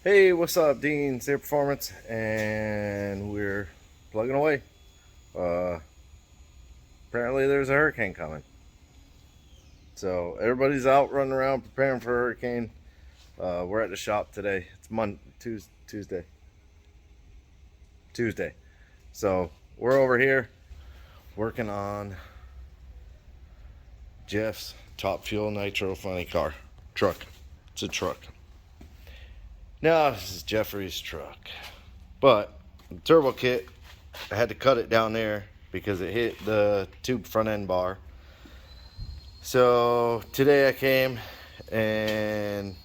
Hey, what's up? Dean, Safe Performance, and we're plugging away. Uh, Apparently there's a hurricane coming. So everybody's out running around preparing for a hurricane. We're at the shop today. It's Tuesday. So we're over here working on Jeff's top fuel nitro funny car. Truck. It's a truck. Now this is Jeffrey's truck. But the turbo kit, I had to cut it down there because it hit the tube front end bar. So today I came and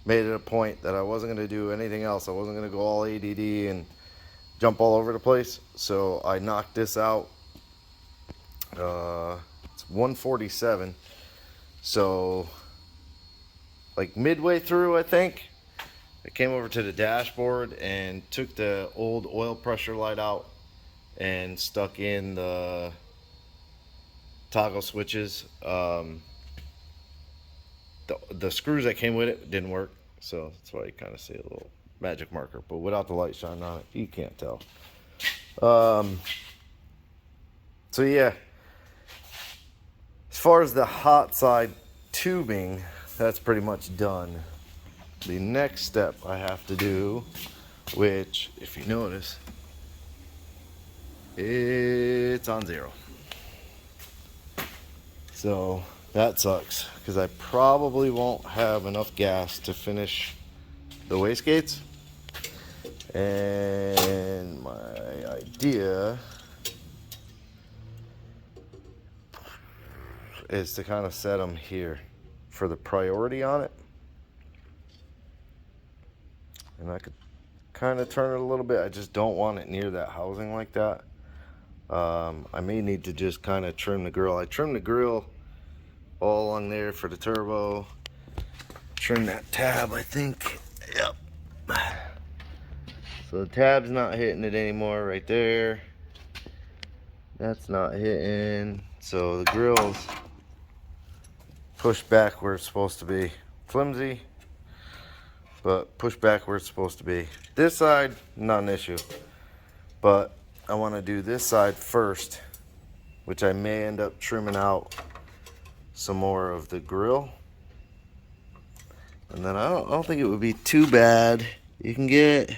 made it a point that I wasn't going to do anything else. I wasn't going to go all ADD and jump all over the place. So I knocked this out. It's 147. So like midway through, I think, I came over to the dashboard and took the old oil pressure light out and stuck in the toggle switches. The screws that came with it didn't work, so that's why you kind of see a little magic marker, but without the light shining on it you can't tell. So yeah, as far as the hot side tubing, that's pretty much done. The next step I have to do, which if you notice, it's on 0. So that sucks because I probably won't have enough gas to finish the wastegates. And my idea is to kind of set them here for the priority on it. And I could kind of turn it a little bit. I just don't want it near that housing like that. I may need to just kind of trim the grill. I trimmed the grill all along there for the turbo. Trim that tab, I think. Yep. So the tab's not hitting it anymore right there. That's not hitting. So the grill's pushed back where it's supposed to be. Flimsy, but push back where it's supposed to be. This side, not an issue. But I want to do this side first, which I may end up trimming out some more of the grill. And then I don't think it would be too bad. You can get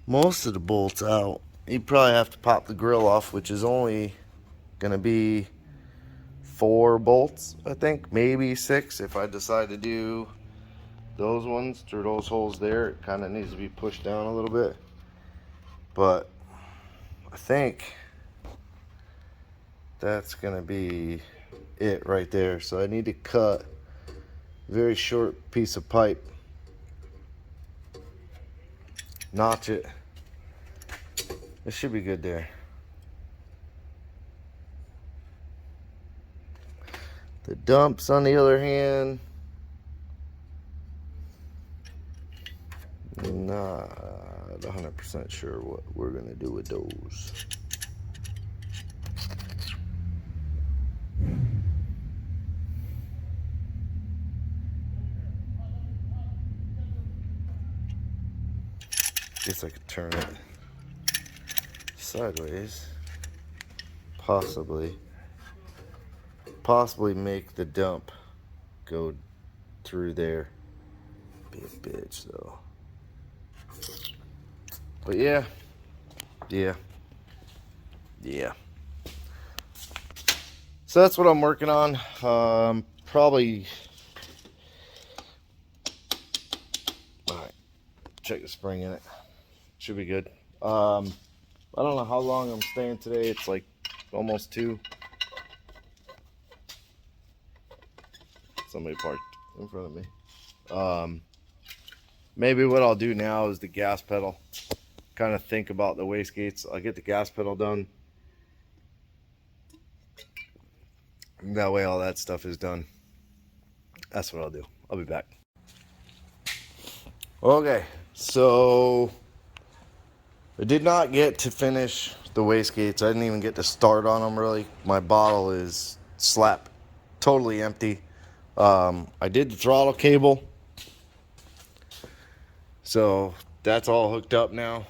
most of the bolts out. You'd probably have to pop the grill off, which is only going to be 4 bolts, I think, maybe 6 if I decide to do those ones through those holes there. It kind of needs to be pushed down a little bit, but I think that's gonna be it right there. So I need to cut a very short piece of pipe, notch it. It should be good there. The dumps, on the other hand, not 100% sure what we're gonna do with those. Guess I could turn it sideways, possibly make the dump go through there. Be a bitch though. But yeah. So that's what I'm working on. Probably. All right. Check the spring in it. Should be good. I don't know how long I'm staying today. It's like almost 2. Somebody parked in front of me. Maybe what I'll do now is the gas pedal. Kind of think about the wastegates. I'll get the gas pedal done. That way all that stuff is done. That's what I'll do. I'll be back. Okay, so I did not get to finish the wastegates. I didn't even get to start on them really. My bottle is totally empty. I did the throttle cable. So that's all hooked up now.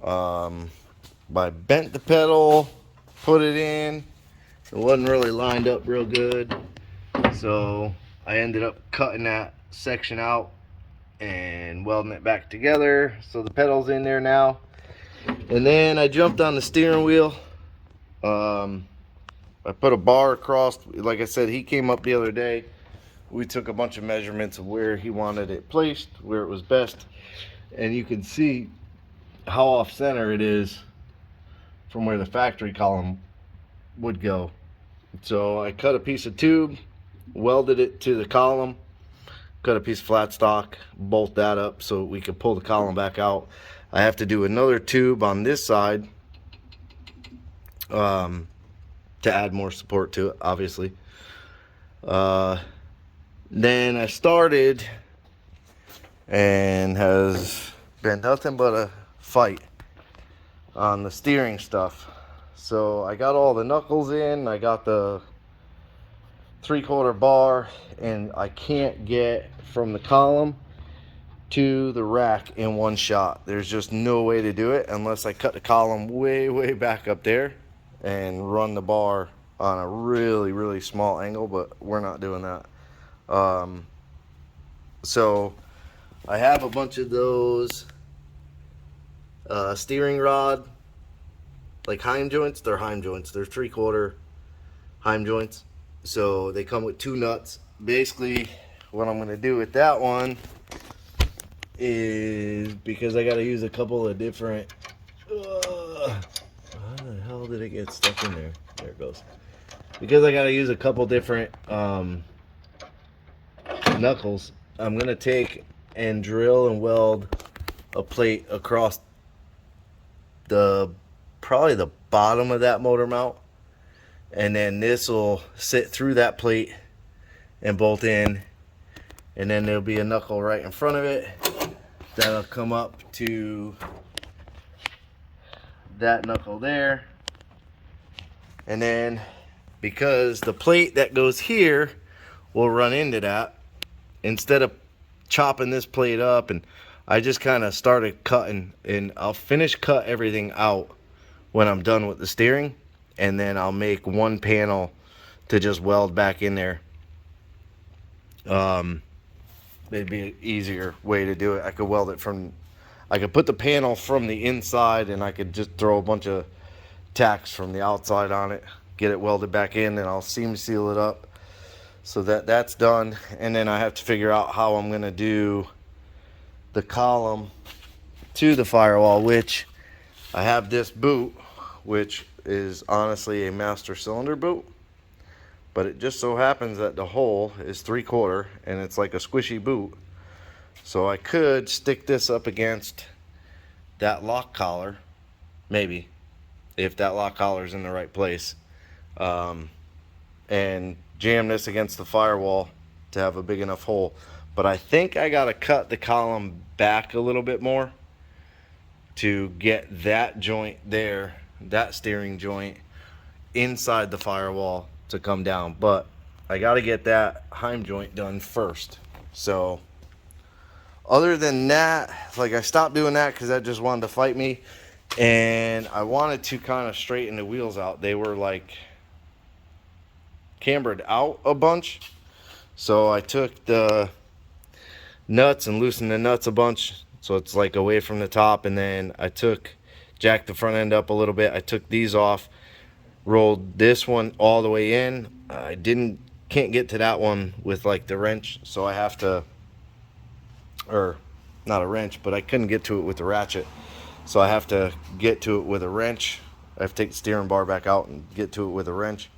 I bent the pedal, put it in. It wasn't really lined up real good, so I ended up cutting that section out and welding it back together. So the pedal's in there now. And then I jumped on the steering wheel. I put a bar across. Like I said, he came up the other day. We took a bunch of measurements of where he wanted it placed, where it was best. And you can see how off center it is from where the factory column would go. So I cut a piece of tube, welded it to the column, cut a piece of flat stock, bolt that up so we could pull the column back out. I have to do another tube on this side to add more support to it, obviously. Then I started, and has been nothing but a fight on the steering stuff. So I got all the knuckles in, I got the 3/4 bar, and I can't get from the column to the rack in one shot. There's just no way to do it unless I cut the column way back up there and run the bar on a really small angle, but we're not doing that. So I have a bunch of those steering rod, like Heim joints. They're Heim joints. They're 3/4 Heim joints. So they come with 2 nuts. Basically, what I'm going to do with that one is, because I got to use a couple of different. How the hell did it get stuck in there? There it goes. Because I got to use a couple different knuckles, I'm going to take and drill and weld a plate across probably the bottom of that motor mount, and then this will sit through that plate and bolt in, and then there'll be a knuckle right in front of it that'll come up to that knuckle there. And then, because the plate that goes here will run into that, instead of chopping this plate up, and I just kind of started cutting, and I'll finish cut everything out when I'm done with the steering, and then I'll make one panel to just weld back in there. It'd be an easier way to do it. I could weld it from, I could put the panel from the inside, and I could just throw a bunch of tacks from the outside on it, get it welded back in, and I'll seam seal it up. So that's done. And then I have to figure out how I'm going to do the column to the firewall, which I have this boot, which is honestly a master cylinder boot, but it just so happens that the hole is 3/4 and it's like a squishy boot. So I could stick this up against that lock collar, maybe, if that lock collar is in the right place, and jam this against the firewall to have a big enough hole. But I think I gotta cut the column back a little bit more to get that joint there, that steering joint, inside the firewall to come down. But I gotta get that Heim joint done first. So other than that, like, I stopped doing that because that just wanted to fight me, and I wanted to kind of straighten the wheels out. They were like cambered out a bunch, so I took the nuts and loosened the nuts a bunch so it's like away from the top, and then I jacked the front end up a little bit. I took these off, rolled this one all the way in. I can't get to that one with like the wrench, so I have to, or not a wrench, but I couldn't get to it with the ratchet, so I have to get to it with a wrench. I have to take the steering bar back out and get to it with a wrench,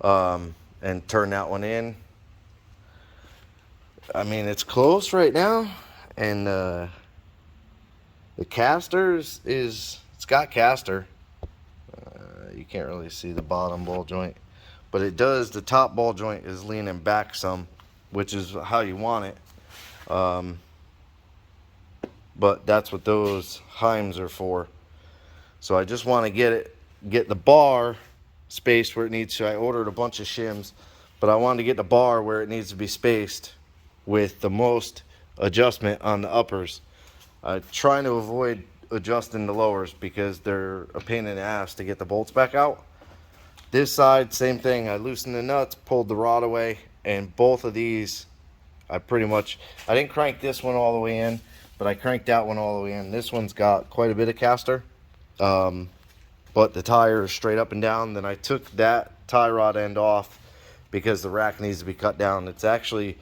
and turn that one in. I mean, it's close right now, and the casters it's got caster. You can't really see the bottom ball joint, but it does. The top ball joint is leaning back some, which is how you want it. But that's what those Heims are for. So I just want to get the bar spaced where it needs to. I ordered a bunch of shims, but I wanted to get the bar where it needs to be spaced with the most adjustment on the uppers. Trying to avoid adjusting the lowers because they're a pain in the ass to get the bolts back out. This side, same thing. I loosened the nuts, pulled the rod away, and both of these, I didn't crank this one all the way in, but I cranked that one all the way in. This one's got quite a bit of caster, but the tire is straight up and down. Then I took that tie rod end off because the rack needs to be cut down. It's actually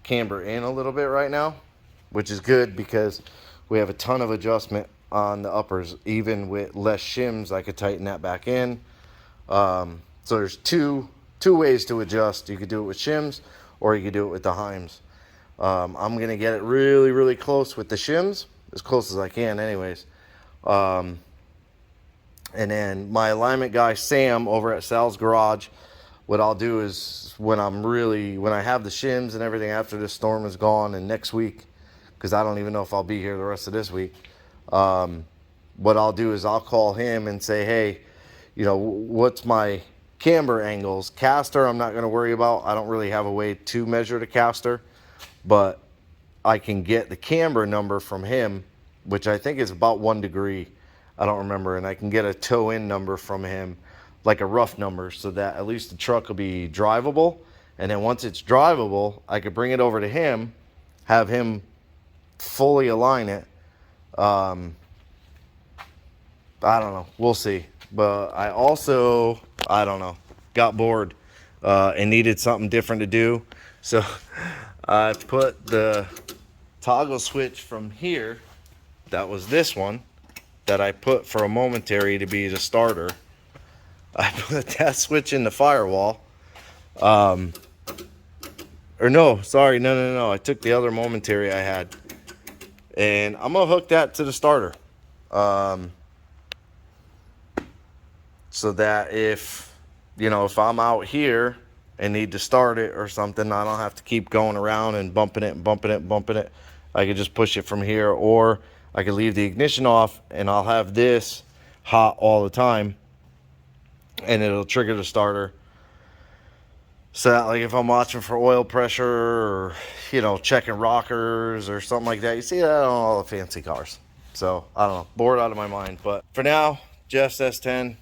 cambered in a little bit right now, which is good because we have a ton of adjustment on the uppers. Even with less shims, I could tighten that back in. So there's two ways to adjust. You could do it with shims, or you could do it with the Heims. I'm gonna get it really, really close with the shims, as close as I can, anyways. And then my alignment guy Sam over at Sal's Garage, what I'll do is when I have the shims and everything after this storm is gone and next week, because I don't even know if I'll be here the rest of this week, what I'll do is I'll call him and say, hey, you know, what's my camber angles? Caster, I'm not going to worry about. I don't really have a way to measure the caster, but I can get the camber number from him, which I think is about 1 degree. I don't remember. And I can get a toe in number from him, like a rough number, so that at least the truck will be drivable. And then once it's drivable, I could bring it over to him, have him fully align it. I don't know. We'll see. But I also, I don't know, got bored and needed something different to do. So I put the toggle switch from here, that was this one, that I put for a momentary to be the starter. I put that switch in the firewall. Or no, sorry, no. I took the other momentary I had. And I'm going to hook that to the starter. So that if I'm out here and need to start it or something, I don't have to keep going around and bumping it. I could just push it from here, or I could leave the ignition off and I'll have this hot all the time and it'll trigger the starter. So that, like, if I'm watching for oil pressure or, checking rockers or something like that, you see that on all the fancy cars. So, I don't know, bored out of my mind. But for now, Jeff's S10.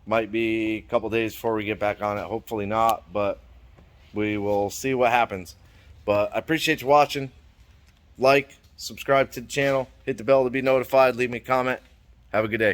Might be a couple days before we get back on it. Hopefully not, but we will see what happens. But I appreciate you watching. Like, subscribe to the channel, hit the bell to be notified, leave me a comment. Have a good day.